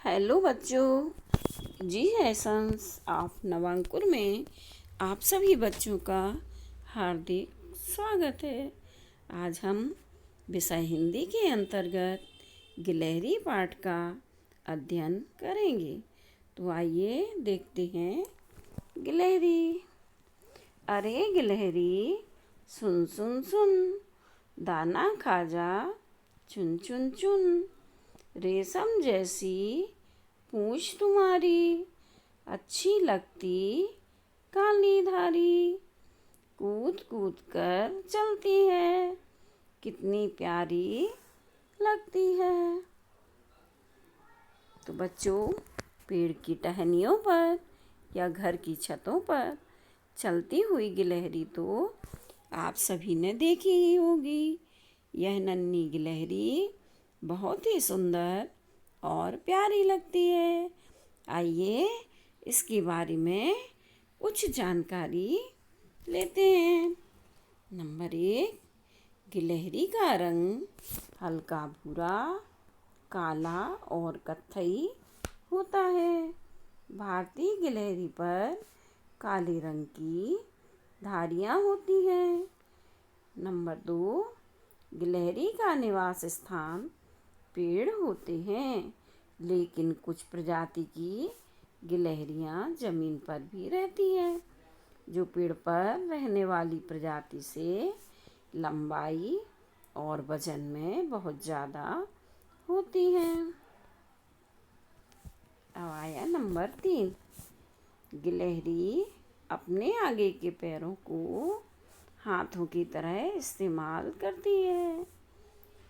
Hello बच्चों। जी essence of नवांकुर में आप सभी बच्चों का हार्दिक स्वागत है। आज हम विषय हिंदी के अंतर्गत गिलहरी पाठ का अध्ययन करेंगे। तो आइए देखते हैं। गिलहरी। अरे गिलहरी, सुन सुन सुन, दाना खा जा, चुन चुन चुन। रेशम जैसी पूंछ तुम्हारी, अच्छी लगती काली धारी। कूद कूद कर चलती है, कितनी प्यारी लगती है। तो बच्चों, पेड़ की टहनियों पर या घर की छतों पर चलती हुई गिलहरी तो आप सभी ने देखी ही होगी। यह नन्ही गिलहरी बहुत ही सुंदर और प्यारी लगती है। आइए इसके बारे में कुछ जानकारी लेते हैं। नंबर 1, गिलहरी का रंग हल्का भूरा, काला और कत्थई होता है। भारतीय गिलहरी पर काले रंग की धारियाँ होती हैं। नंबर 2, गिलहरी का निवास स्थान पेड़ होते हैं, लेकिन कुछ प्रजाति की गिलहरियाँ जमीन पर भी रहती हैं, जो पेड़ पर रहने वाली प्रजाति से लंबाई और वजन में बहुत ज़्यादा होती हैं। अब आया नंबर 3, गिलहरी अपने आगे के पैरों को हाथों की तरह इस्तेमाल करती है।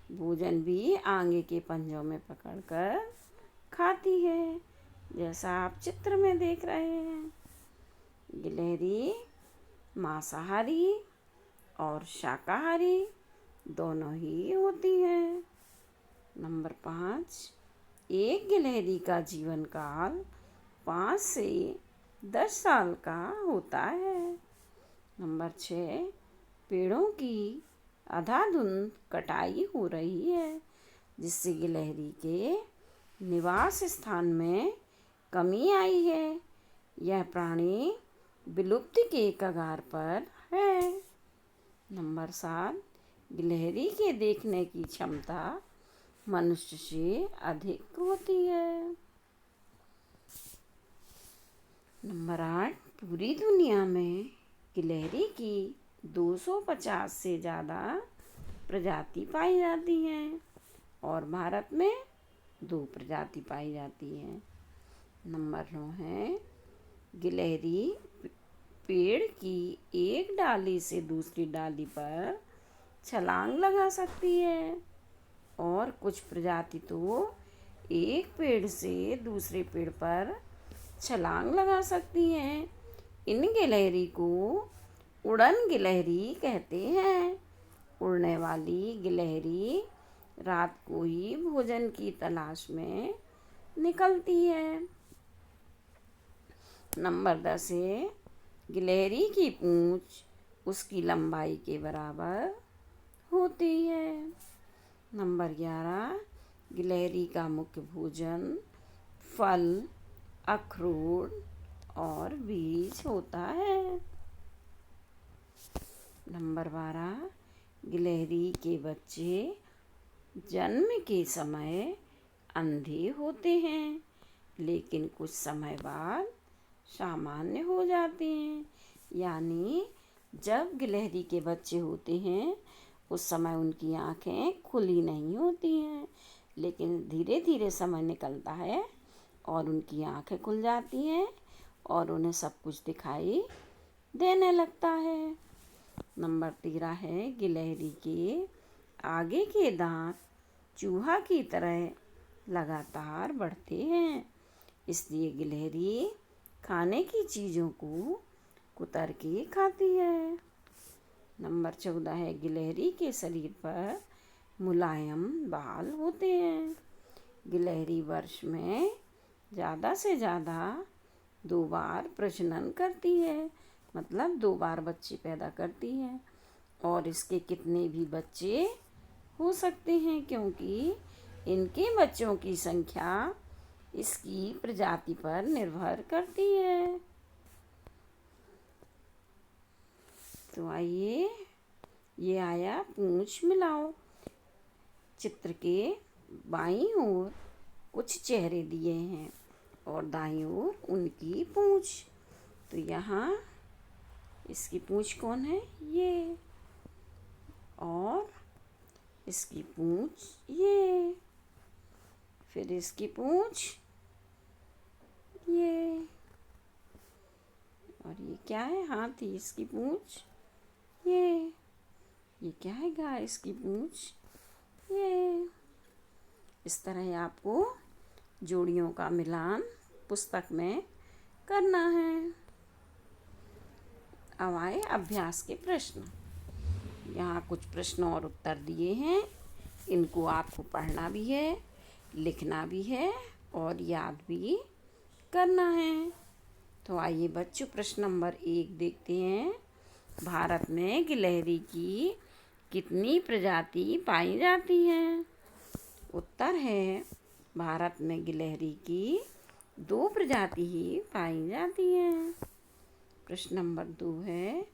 भोजन भी आगे के पंजों में पकड़कर खाती है, जैसा आप चित्र में देख रहे हैं। गिलहरी मांसाहारी और शाकाहारी दोनों ही होती है। नंबर 5, एक गिलहरी का जीवन काल 5 से 10 साल का होता है। नंबर 6, पेड़ों की अंधाधुंध कटाई हो रही है, जिससे गिलहरी के निवास स्थान में कमी आई है। यह प्राणी विलुप्ति के कगार पर है। नंबर 7, गिलहरी के देखने की क्षमता मनुष्य से अधिक होती है। नंबर 8, पूरी दुनिया में गिलहरी की 250 से ज़्यादा प्रजाति पाई जाती हैं और भारत में 2 प्रजाति पाई जाती हैं। नंबर 9 है, गिलहरी पेड़ की एक डाली से दूसरी डाली पर छलांग लगा सकती है और कुछ प्रजाति तो एक पेड़ से दूसरे पेड़ पर छलांग लगा सकती हैं। इन गिलहरी को उड़न गिलहरी कहते हैं। उड़ने वाली गिलहरी रात को ही भोजन की तलाश में निकलती है। नंबर 10 है, गिलहरी की पूंछ उसकी लंबाई के बराबर होती है। नंबर 11, गिलहरी का मुख्य भोजन फल, अखरोट और बीज होता है। नंबर 12, गिलहरी के बच्चे जन्म के समय अंधे होते हैं, लेकिन कुछ समय बाद सामान्य हो जाते हैं। यानी जब गिलहरी के बच्चे होते हैं उस समय उनकी आँखें खुली नहीं होती हैं, लेकिन धीरे धीरे समय निकलता है और उनकी आँखें खुल जाती हैं और उन्हें सब कुछ दिखाई देने लगता है। नंबर 13 है, गिलहरी के आगे के दांत चूहा की तरह लगातार बढ़ते हैं, इसलिए गिलहरी खाने की चीज़ों को कुतर के खाती है। नंबर 14 है, गिलहरी के शरीर पर मुलायम बाल होते हैं। गिलहरी वर्ष में ज़्यादा से ज़्यादा 2 बार प्रजनन करती है, मतलब 2 बार बच्चे पैदा करती है और इसके कितने भी बच्चे हो सकते हैं, क्योंकि इनके बच्चों की संख्या इसकी प्रजाति पर निर्भर करती है। तो आइए, ये आया पूंछ मिलाओ। चित्र के बाईं ओर कुछ चेहरे दिए हैं और दाईं ओर उनकी पूंछ। तो यहाँ इसकी पूंछ कौन है? ये। और इसकी पूंछ ये। फिर इसकी पूंछ ये। और ये क्या है? हाथी। इसकी पूंछ ये क्या है? गाय। इसकी पूंछ ये। इस तरह आपको जोड़ियों का मिलान पुस्तक में करना है। अब आए अभ्यास के प्रश्न। यहाँ कुछ प्रश्न और उत्तर दिए हैं। इनको आपको पढ़ना भी है, लिखना भी है और याद भी करना है। तो आइए बच्चों, प्रश्न नंबर 1 देखते हैं। भारत में गिलहरी की कितनी प्रजाति पाई जाती हैं? उत्तर है, भारत में गिलहरी की 2 प्रजाति ही पाई जाती हैं। प्रश्न नंबर 2 है,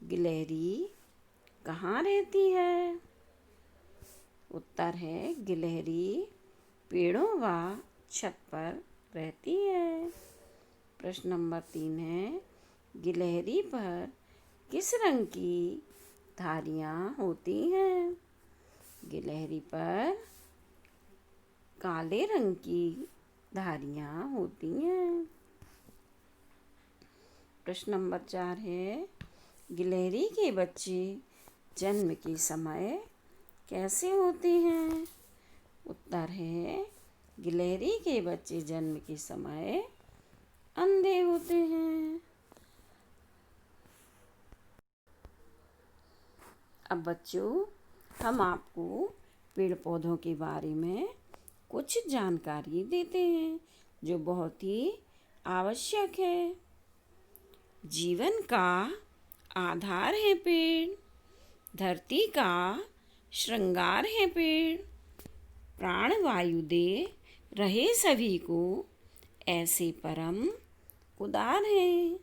गिलहरी कहाँ रहती है? उत्तर है, गिलहरी पेड़ों व छत पर रहती है। प्रश्न नंबर 3 है, गिलहरी पर किस रंग की धारियाँ होती हैं? गिलहरी पर काले रंग की धारियाँ होती हैं। प्रश्न नंबर 4 है, गिलहरी के बच्चे जन्म के समय कैसे होते हैं? उत्तर है, गिलहरी के बच्चे जन्म के समय अंधे होते हैं। अब बच्चों, हम आपको पेड़ पौधों के बारे में कुछ जानकारी देते हैं जो बहुत ही आवश्यक है। जीवन का आधार है पेड़, धरती का श्रृंगार है पेड़, प्राणवायु दे रहे सभी को, ऐसे परम उदार हैं।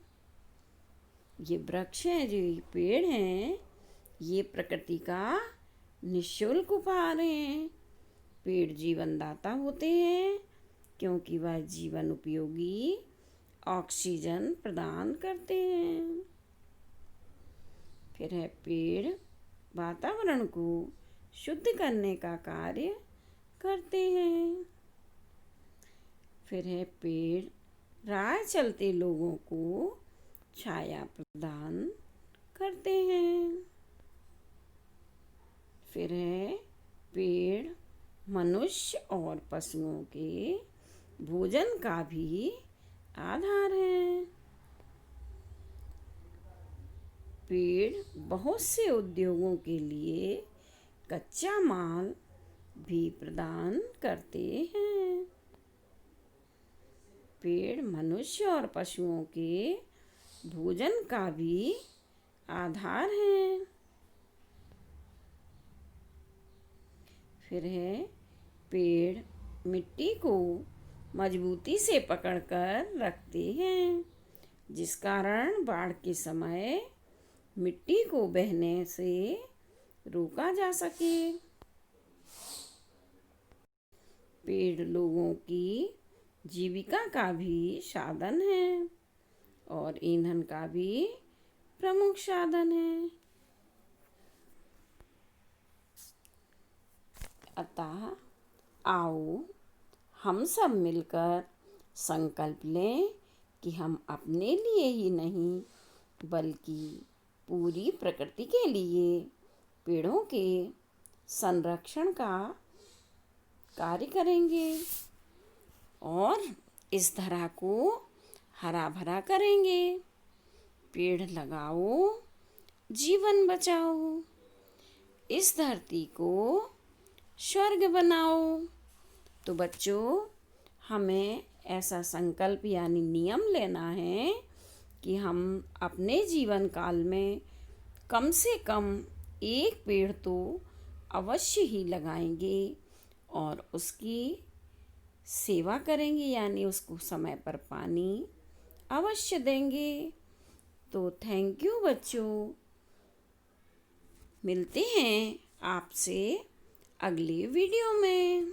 ये वृक्ष है, जो ये पेड़ हैं, ये प्रकृति का निःशुल्क उपहार हैं। पेड़ जीवनदाता होते हैं क्योंकि वह जीवन उपयोगी ऑक्सीजन प्रदान करते हैं। फिर है, पेड़ वातावरण को शुद्ध करने का कार्य करते हैं। फिर है, पेड़ राह चलते लोगों को छाया प्रदान करते हैं। फिर है, पेड़ मनुष्य और पशुओं के भोजन का भी आधार है। पेड़ बहुत से उद्योगों के लिए कच्चा माल भी प्रदान करते हैं। पेड़ मनुष्य और पशुओं के भोजन का भी आधार है। फिर है, पेड़ मिट्टी को मजबूती से पकड़कर रखते हैं, जिस कारण बाढ़ के समय मिट्टी को बहने से रोका जा सके। पेड़ लोगों की जीविका का भी साधन है और ईंधन का भी प्रमुख साधन है। अतः आओ हम सब मिलकर संकल्प लें कि हम अपने लिए ही नहीं बल्कि पूरी प्रकृति के लिए पेड़ों के संरक्षण का कार्य करेंगे और इस धरा को हरा भरा करेंगे। पेड़ लगाओ, जीवन बचाओ, इस धरती को स्वर्ग बनाओ। तो बच्चों, हमें ऐसा संकल्प यानी नियम लेना है कि हम अपने जीवन काल में कम से कम 1 पेड़ तो अवश्य ही लगाएंगे और उसकी सेवा करेंगे, यानी उसको समय पर पानी अवश्य देंगे। तो थैंक यू बच्चों। मिलते हैं आपसे अगली वीडियो में।